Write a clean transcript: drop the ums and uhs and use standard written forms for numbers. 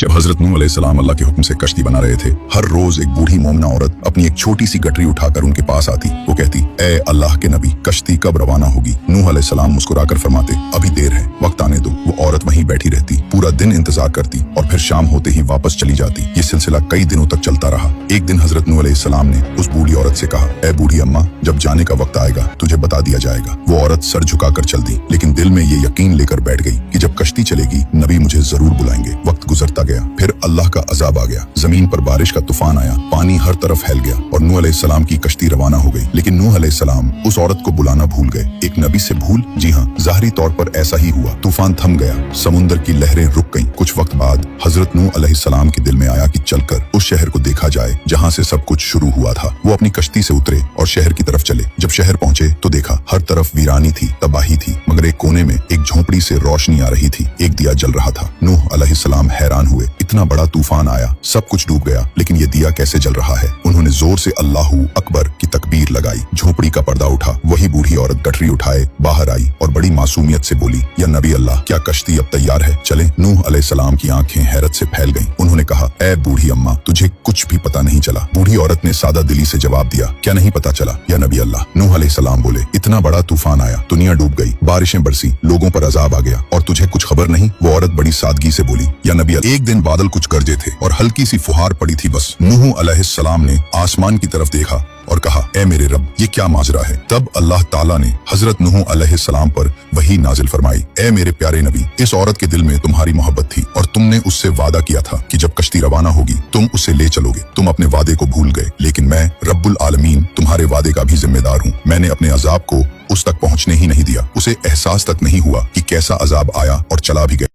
जब हजरत नूह अलैहिस्सलाम अल्लाह के हुक्म से कश्ती बना रहे थे, हर रोज एक बूढ़ी मोमिना औरत अपनी एक छोटी सी गठरी उठाकर उनके पास आती। वो कहती, ए अल्लाह के नबी, कश्ती कब रवाना होगी? नूह अलैहिस्सलाम मुस्कुराकर फरमाते, अभी देर है, वक्त आने दो। वो औरत वहीं बैठी रहती, पूरा दिन इंतजार करती और फिर शाम होते ही वापस चली जाती। ये सिलसिला कई दिनों तक चलता रहा। एक दिन हजरत नूह अलैहिस्सलाम ने उस बूढ़ी औरत से कहा, ए बूढ़ी अम्मा, जब जाने का वक्त आएगा तुझे बता दिया जाएगा। वो औरत सर झुकाकर चल दी, लेकिन दिल में ये यकीन लेकर बैठ गई कि जब कश्ती चलेगी नबी मुझे जरूर बुलाएंगे। वक्त गुजरता गया, फिर अल्लाह का अजाब आ गया। जमीन पर बारिश का तूफान आया, पानी हर तरफ फैल गया और नूह अलैहिस्सलाम की कश्ती रवाना हो गई। लेकिन नूह अलैहिस्सलाम उस औरत को बुलाना भूल गए। एक नबी से भूल? जी हाँ, ज़ाहिरी तौर पर ऐसा ही हुआ। तूफान थम गया, समुंदर की लहरें रुक गईं। कुछ वक्त बाद हजरत नूह अलैहिस्सलाम के दिल में आया कि चलकर उस शहर को देखा जाए जहाँ से सब कुछ शुरू हुआ था। वो अपनी कश्ती से उतरे और शहर की तरफ चले। जब शहर पहुंचे तो देखा हर तरफ वीरानी थी, तबाही थी, मगर एक कोने में एक झोंपड़ी से रोशनी आ रही थी। एक दिया जल रहा था। नूह अलैहिस्सलाम हैरान हुए, इतना बड़ा तूफान आया, सब कुछ डूब गया, लेकिन ये दिया कैसे जल रहा है? उन्होंने जोर से अल्लाहू अकबर की तकबीर लगाई। झोपड़ी का पर्दा उठा। वही बूढ़ी औरत गठरी उठाए बाहर आई और बड़ी मासूमियत से बोली, या नबी अल्लाह, क्या कश्ती अब तैयार है? चले। नूह अलैहिस्सलाम की आंखें हैरत से फैल गईं। उन्होंने कहा, ए बूढ़ी अम्मा, तुझे कुछ भी पता नहीं चला? बूढ़ी औरत ने सादा दिली से जवाब दिया, क्या नहीं पता चला या नबी अल्लाह? नूह अलैहिस्सलाम बोले, इतना बड़ा तूफान आया, दुनिया डूब गई, बारिशें बरसी, लोगों पर अजाब आ गया और तुझे कुछ खबर नहीं? वो औरत बड़ी सादगी से बोली, या नबी अल्लाह, एक दिन बादल कुछ गरजे थे और हल्की सी फुहार पड़ी थी, बस। नूह अलैहिस्सलाम ने आसमान की तरफ देखा और कहा, ए मेरे रब, ये क्या माजरा है? तब अल्लाह ताला ने हजरत नूह अलैहिस्सलाम पर वही नाजिल फरमाई, ए मेरे प्यारे नबी, इस औरत के दिल में तुम्हारी मोहब्बत थी और तुमने उससे वादा किया था कि जब कश्ती रवाना होगी तुम उसे ले चलोगे। तुम अपने वादे को भूल गए, लेकिन मैं रब्बुल आलमीन तुम्हारे वादे का भी जिम्मेदार हूँ। मैंने अपने अजाब को उस तक पहुँचने ही नहीं दिया। उसे एहसास तक नहीं हुआ कि कैसा अजाब आया और चला भी गया।